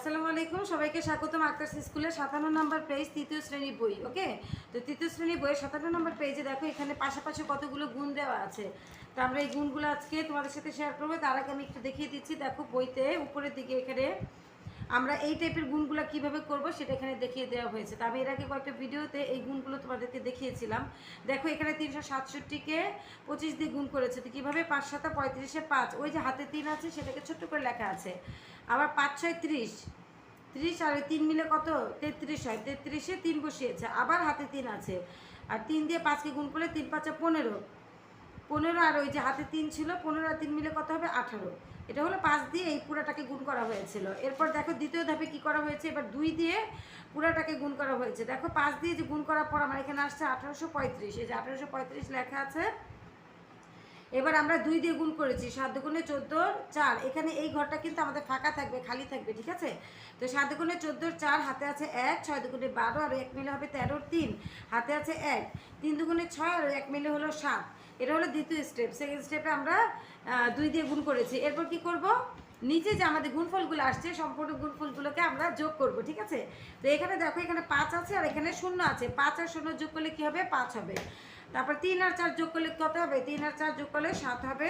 আসসালামু আলাইকুম, সবাইকে স্বাগতম আক্তারস স্কুলের 57 নম্বর পেজ তৃতীয় শ্রেণী বই। ওকে, তো তৃতীয় শ্রেণী বইয়ের 57 নম্বর পেজে দেখো এখানে পাশাপাশি কতগুলো গুণ দেওয়া আছে। তো আমরা এই গুণগুলো আজকে তোমাদের সাথে শেয়ার করবো। তার আগে আমি একটু দেখিয়ে দিচ্ছি। দেখো বইতে উপরের দিকে এখানে আমরা এই টাইপের গুণগুলো কীভাবে করব সেটা এখানে দেখিয়ে দেওয়া হয়েছে। তো আমি এর আগে কয়েকটা ভিডিওতে এই গুণগুলো তোমাদেরকে দেখিয়েছিলাম। দেখো এখানে 367কে 25 দিয়ে গুণ করেছে। তো কীভাবে? 5 7 35 5, ওই যে হাতে 3 আছে সেটাকে ছোট্ট করে লেখা আছে। আবার 5 6 30, 30 আর 3 মিলে কত? 33 হয়। 33-এ 3 বসিয়েছে, আবার হাতে 3 আছে, আর 3 দিয়ে 5কে গুণ করলে 3 5 15, 15 আর ওই যে হাতে 3 ছিল, 15 আর 3 মিলে কত হবে? 18। এটা হলো 5 দিয়ে এই পুরাটাকে গুণ করা হয়েছিল। এরপর দেখো দ্বিতীয় ধাপে কি করা হয়েছে, এবার 2 দিয়ে পুরাটাকে গুণ করা হয়েছে। দেখো 5 দিয়ে যে গুণ করার পর আমার এখানে আসছে 1835, এই যে 1835 লেখা আছে। এবার আমরা 2 দিয়ে গুণ করেছি, 7 দুগুণে 14 4, এখানে এই ঘরটা কিন্তু আমাদের ফাঁকা থাকবে, খালি থাকবে, ঠিক আছে? তো 7 দুগুণে 14 4, হাতে আছে 1, 6 দুগুণে 12 আর 1 মিলে হবে 13, 3 হাতে আছে 1, 3 দুগুণে 6 আর 1 মিলে হলো 7। এটা হলো দ্বিতীয় স্টেপ। সেকেন্ড স্টেপে আমরা 2 দিয়ে গুণ করেছি। এরপর কি করব? নিচে যে আমাদের গুণফলগুলো আসছে সম্পূর্ণ গুণফলগুলোকে আমরা যোগ করব, ঠিক আছে? তো এখানে দেখো এখানে 5 আছে আর এখানে 0 আছে। 5 আর 0 যোগ করলে কি হবে? 5 হবে। তারপর 3 আর 4 যোগ করলে কত হবে? 3 আর 4 যোগ করলে 7 হবে।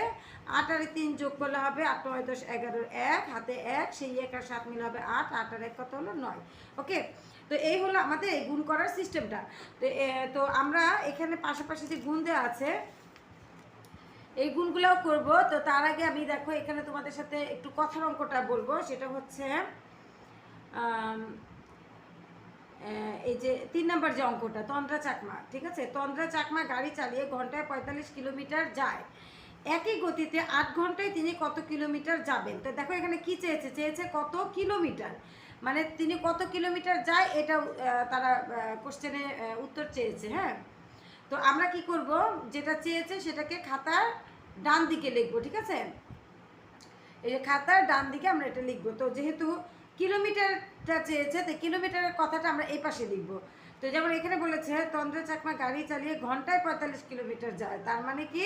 8 আর 3 যোগ করলে হবে 8 9 10 11, 1 হাতে 1, সেই 1 আর 7 মিলে হবে 8, 8 আর 1 কত হলো? 9। ওকে, তো এই হলো আমাদের এই গুণ করার সিস্টেমটা। তো আমরা এখানে পাশাপাশি যে গুণ দেওয়া আছে এই গুণগুলোও করব। তো তার আগে আমি দেখো এখানে তোমাদের সাথে একটু কথার অঙ্কটা বলবো। সেটা হচ্ছে এই যে 3 নম্বর যে অঙ্কটা, তন্দ্রা চাকমা, ঠিক আছে? তন্দ্রা চাকমা গাড়ি চালিয়ে ঘন্টায় 45 কিলোমিটার যায়। একই গতিতে 8 ঘন্টায় তিনি কত কিলোমিটার যাবেন? তো দেখো এখানে কি চেয়েছে? চেয়েছে কত কিলোমিটার, মানে তিনি কত কিলোমিটার যায় এটা তারা কোশ্চেনে উত্তর চেয়েছে। হ্যাঁ, তো আমরা কি করব? যেটা চেয়েছে সেটাকে খাতার ডান দিকে লিখবো, ঠিক আছে? এই যে খাতার ডান দিকে আমরা এটা লিখবো। তো যেহেতু কিলোমিটারটা চেয়েছে, তো কিলোমিটারের কথাটা আমরা এই পাশে লিখবো। তো যেমন এখানে বলেছে তন্দ্রা চাকমা গাড়ি চালিয়ে ঘন্টায় 45 কিলোমিটার যায়, তার মানে কি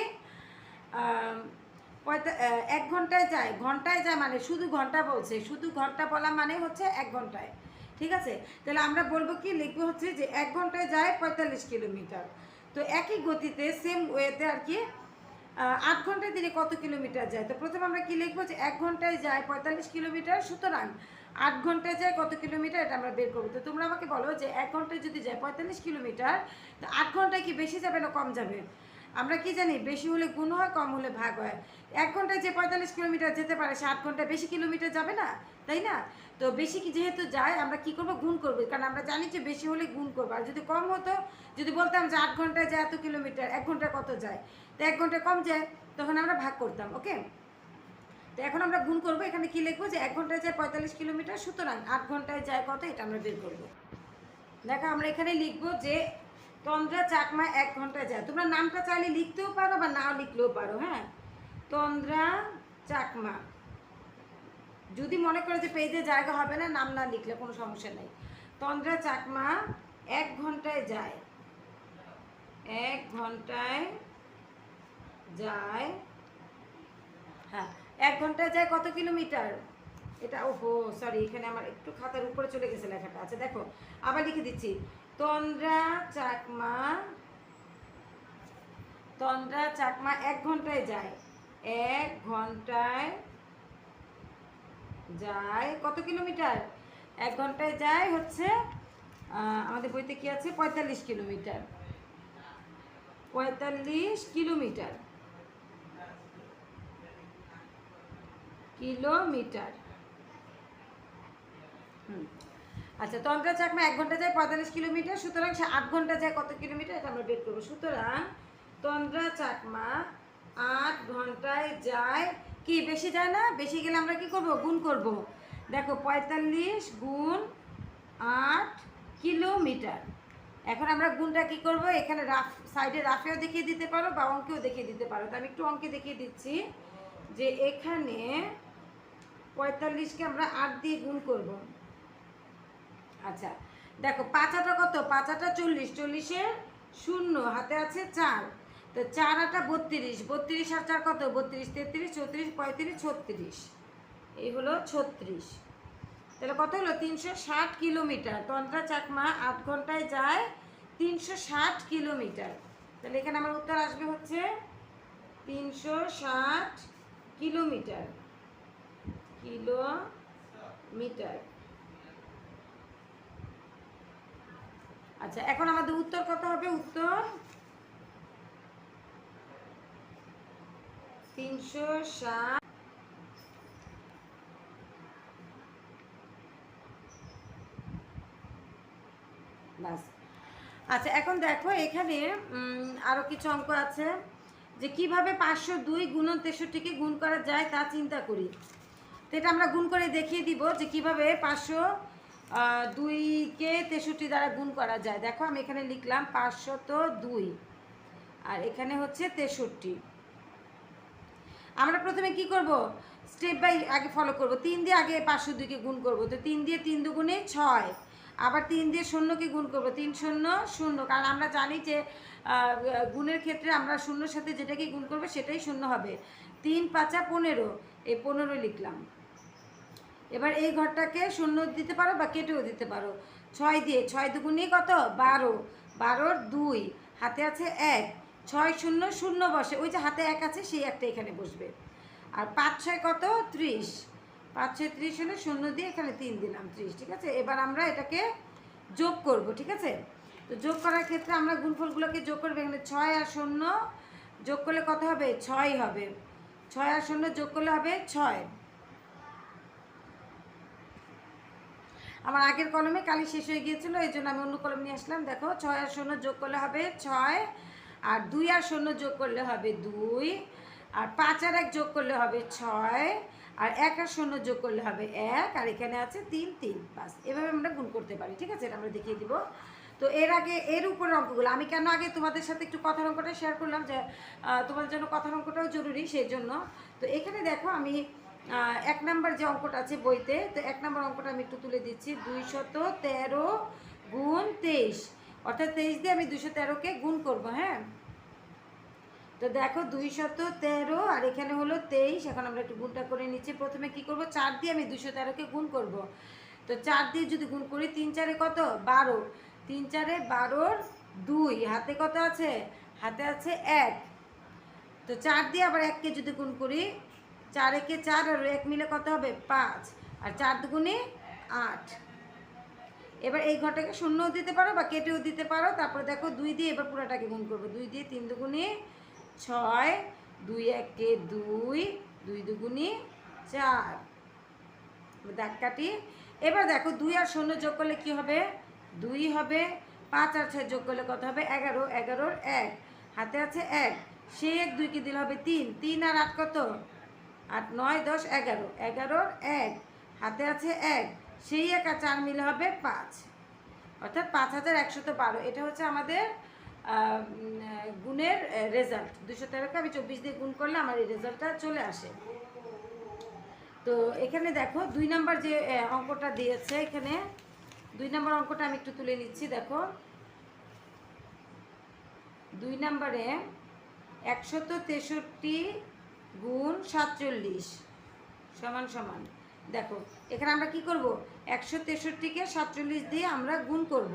1 ঘন্টায় যায়। ঘন্টায় যায় মানে শুধু ঘন্টা বলছে, শুধু ঘন্টা বলা মানে হচ্ছে 1 ঘন্টায়, ঠিক আছে? তাহলে আমরা বলবো কি, লিখবো হচ্ছে যে 1 ঘন্টায় যায় 45 কিলোমিটার। তো একই গতিতে সেম ওয়েতে আর কি 8 ঘন্টায় তিনি কত কিলোমিটার যায়? তো প্রথমে আমরা কি লিখবো? যে 1 ঘন্টায় যায় 45 কিলোমিটার, সুতরাং 8 ঘন্টায় যায় কত কিলোমিটার, এটা আমরা বের করবো। তো তোমরা আমাকে বলো যে 1 ঘন্টায় যদি যায় 45 কিলোমিটার, তো 8 ঘন্টায় কি বেশি যাবে না কম যাবে? আমরা কি জানি? বেশি হলে গুণ হয়, কম হলে ভাগ হয়। 1 ঘন্টায় যে 45 কিলোমিটার যেতে পারে, সে 8 ঘন্টায় বেশি কিলোমিটার যাবে না, তাই না? তো বেশি কি যেহেতু যায়, আমরা কি করবো? গুণ করবো, কারণ আমরা জানি যে বেশি হলে গুণ করবো। আর যদি কম হতো, যদি বলতাম যে 8 ঘন্টায় যায় এত কিলোমিটার, 1 ঘন্টায় কত যায়, তো 1 ঘন্টায় কম যায়, তখন আমরা ভাগ করতাম। ওকে, তো এখন আমরা গুণ করবো। এখানে কি লিখবো? যে 1 ঘন্টায় যায় 45 কিলোমিটার, সুতরাং 8 ঘন্টায় যায় কত, এটা আমরা বের করবো। দেখো আমরা এখানে লিখবো যে তন্দ্রা চাকমা 1 ঘন্টায় যায়। তোমরা নামটা চাইলে লিখতেও পারো বা নাও লিখলেও পারো। হ্যাঁ, তন্দ্রা চাকমা, যদি মনে করো যে পেজে জায়গা হবে না, নাম না লিখলে কোনো সমস্যা নেই। তন্দ্রা চাকমা 1 ঘন্টায় যায়, 1 ঘন্টায় যায়, হ্যাঁ 1 ঘন্টায় যায় কত কিলোমিটার? এটা ওহো সরি, এখানে আমার একটু খাতার উপরে চলে গেছে লেখাটা। আচ্ছা দেখো আবার লিখে দিচ্ছি। তন্দ্রা চাকমা, তন্দ্রা চাকমা 1 ঘন্টায় যায়, 1 ঘন্টায় যায় কত কিলোমিটার? 1 ঘন্টায় যায় হচ্ছে আমাদের বইতে কি আছে? 45 কিলোমিটার, 45 কিলোমিটার, কিলোমিটার। আচ্ছা, তন্দ্রা চাকমা 1 ঘন্টা যায় 45 কিলোমিটার, সুতরাং সে 8 ঘন্টা যায় কত কিলোমিটার, এটা আমরা বের করবো। সুতরাং তন্দ্রা চাকমা 8 ঘন্টায় যায়, কি বেশি যায় না? বেশি গেলে আমরা কি করব? গুণ করব। দেখো 45 গুণ 8 কিলোমিটার। এখন আমরা গুণটা কি করব? এখানে রাফ সাইডে রাফেও দেখিয়ে দিতে পারো বা অঙ্কেও দেখিয়ে দিতে পারো। তো আমি একটু অঙ্কে দেখিয়ে দিচ্ছি যে এখানে 45কে আমরা 8 দিয়ে গুণ করব। আচ্ছা দেখো 5 আটা কত? 5 আটা 40, 40-এর 0 হাতে আছে 4, তো 4 আটা 32, 32 আর 4 কত? 32, 33, 34, 35, 36, এই হলো 36। তাহলে কত হলো 360 কিলোমিটার। তন্ত্রা চাকমা 8 ঘন্টায় যায় 360 কিলোমিটার। তাহলে এখানে আমার উত্তর আসবে হচ্ছে 360 কিলোমিটার। কিলোমিটার। আচ্ছা, এখন আমাদের উত্তর কত হবে? উত্তর 360। বাস। আচ্ছা, এখন দেখো এখানে আরো কিছু অঙ্ক আছে যে কিভাবে 502 গুণন 63কে গুণ করা যায় তা চিন্তা করি। তো এটা আমরা গুণ করে দেখিয়ে দিব যে কিভাবে 502কে 63 দ্বারা গুণ করা যায়। দেখো আমি এখানে লিখলাম 502 আর এখানে হচ্ছে 63। আমরা প্রথমে কি করব? স্টেপ বাই আগে ফলো করব। 3 দিয়ে আগে 502কে গুণ করব। তো 3 দিয়ে 3 দুগুণে 6, আবার 3 দিয়ে শূন্যকে গুণ করব। 3 শূন্য 0, কারণ আমরা জানি যে গুণের ক্ষেত্রে আমরা শূন্যর সাথে যেটাকে গুণ করব সেটাই শূন্য হবে। 3 5 15, এই 15 লিখলাম। এবার এই ঘরটাকে শূন্য দিতে পারো বা কেটেও দিতে পারো। 6 দিয়ে 6 দুগুণে কত? 12, 12 2, হাতে আছে 1, 6 0 0 বসে, ওই যে হাতে 1 আছে সেই একটা এখানে বসবে। আর 5 6 কত? 30, 5 6 30 হলে 0 দিয়ে এখানে 3 দিলাম, 30। ঠিক আছে, এবার আমরা এটাকে যোগ করব। ঠিক আছে, তো যোগ করার ক্ষেত্রে আমরা গুণফলগুলোকে যোগ করবো। এখানে 6 আর 0 যোগ করলে কত হবে? 6 হবে। 6 আর 0 যোগ করলে হবে 6। আমার আগের কলমে কালি শেষ হয়ে গিয়েছিল, এই জন্য আমি অন্য কলম নিয়ে আসলাম। দেখো 6 আর 0 যোগ করলে হবে 6, আর 2 আর 0 যোগ করলে হবে 2, আর 5 আর 1 যোগ করলে হবে 6, আর 1 আর 0 যোগ করলে হবে 1, আর এখানে আছে 3 3। বাস, এভাবে আমরা গুণ করতে পারি। ঠিক আছে, এটা আমরা দেখিয়ে দিব। তো এর আগে এর উপরের অঙ্কগুলো আমি কেন আগে তোমাদের সাথে একটু কথার অঙ্কটা শেয়ার করলাম, যে তোমাদের জন্য কথার অঙ্কটাও জরুরি, সেই জন্য। তো এখানে দেখো আমি 1 নাম্বার যে অঙ্কটা আছে বইতে, তো 1 নাম্বার অঙ্কটা আমি একটু তুলে দিচ্ছি। 213 গুণ 23, অর্থাৎ 23 দিয়ে আমি 213কে গুণ করব। হ্যাঁ, তো দেখো 213 আর এখানে হলো 23। এখন আমরা একটু গুণটা করে নিচ্ছি। প্রথমে কি করব? 4 দিয়ে আমি 213কে গুণ করব। তো 4 দিয়ে যদি গুণ করি, 3 4 কত? 12, 3 4 12, 2, হাতে কত আছে? হাতে আছে 1। তো 4 দিয়ে আবার 1কে যদি গুণ করি, 4 একে 4 আর 1 মিলে কত হবে? 5, আর 4 দুগুণে 8। এবার এই ঘরটাকে শূন্যও দিতে পারো বা কেটেও দিতে পারো। তারপরে দেখো 2 দিয়ে এবার পুরোটাকে গুণ করবো। 2 দিয়ে 3 দুগুণে 6, 2 একে 2, 2 দুগুণে 4, দাগ কাটি। এবার দেখো 2 আর 0 যোগ করলে কি হবে? 2 হবে। 5 আর 6 যোগ করলে কত হবে? 11, 11 1, হাতে আছে 1, সেই 1 2কে দিলে হবে 3, 3 আর 8 কত? 8 9 10 11, 11 1, হাতে আছে 1, সেই 1 আর 4 মিলে হবে 5, অর্থাৎ 5112। এটা হচ্ছে আমাদের গুণের রেজাল্ট। 213কে আমি 24 দিয়ে গুণ করলে আমার এই রেজাল্টটা চলে আসে। তো এখানে দেখো 2 নাম্বার যে অঙ্কটা দিয়েছে, এখানে 2 নাম্বার অঙ্কটা আমি একটু তুলে নিচ্ছি। দেখো 2 নাম্বারে 163 গুণ 47 সমান সমান। দেখো এখানে আমরা কি করব? 163কে 47 দিয়ে আমরা গুণ করব।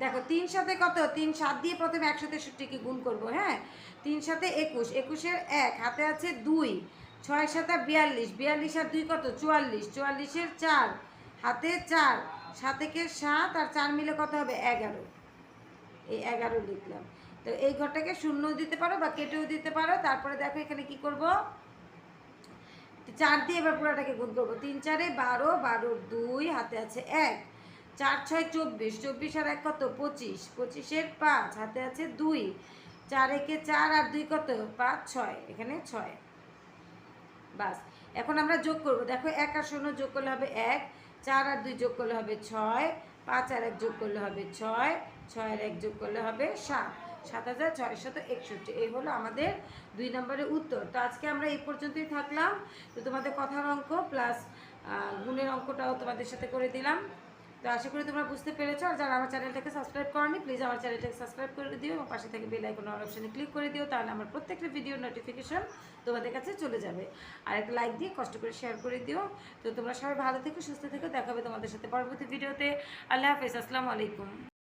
দেখো 3 সাথে কত? 3 7 দিয়ে প্রথমে 163কে গুণ করব। হ্যাঁ, 3 সাথে 21, 21 এর 1, হাতে আছে 2, 6 সাথে 42, 42 আর 2 কত? 44, 44 এর 4, হাতে 4, 7 একে 7 আর 4 মিলে কত হবে? 11, এই 11 লিখলাম। তো এই ঘরটাকে শূন্য দিতে পারো বা কেটেও দিতে পারো। তারপরে দেখো এখানে কি করব? 4 দিয়ে এবার পুরোটাকে গুণ করবো। 3 4 12, 12 2, হাতে আছে 1, 4 6 24, 24 আর 1 কত? 25, 25 এর 5, হাতে আছে 2, 4 একে 4 আর 2 কত? 5 6, এখানে 6। বাস, এখন আমরা যোগ করব। দেখো 1 আর 0 যোগ করলে হবে 1, 4 আর 2 যোগ করলে হবে 6, 5 আর 1 যোগ করলে হবে 6, 6 আর 1 যোগ করলে হবে 7, 7661। এই হলো আমাদের 2 নম্বরের উত্তর। তো আজকে আমরা এই পর্যন্তই থাকলাম। তো তোমাদের কথার অঙ্ক প্লাস গুণের অঙ্কটাও তোমাদের সাথে করে দিলাম। তো আশা করি তোমরা বুঝতে পেরেছো। আর যারা আমার চ্যানেলটাকে সাবস্ক্রাইব করনি প্লিজ আমার চ্যানেলটাকে সাবস্ক্রাইব করে দিও এবং পাশে থেকে বেল আইকন অল অপশনে ক্লিক করে দিও, তাহলে আমার প্রত্যেকটা ভিডিওর নোটিফিকেশন তোমাদের কাছে চলে যাবে। আর একটা লাইক দিয়ে কষ্ট করে শেয়ার করে দিও। তো তোমরা সবাই ভালো থেকো, সুস্থ থেকো, দেখাবে তোমাদের সাথে পরবর্তী ভিডিওতে। আল্লাহ হাফেজ, আসসালামু আলাইকুম।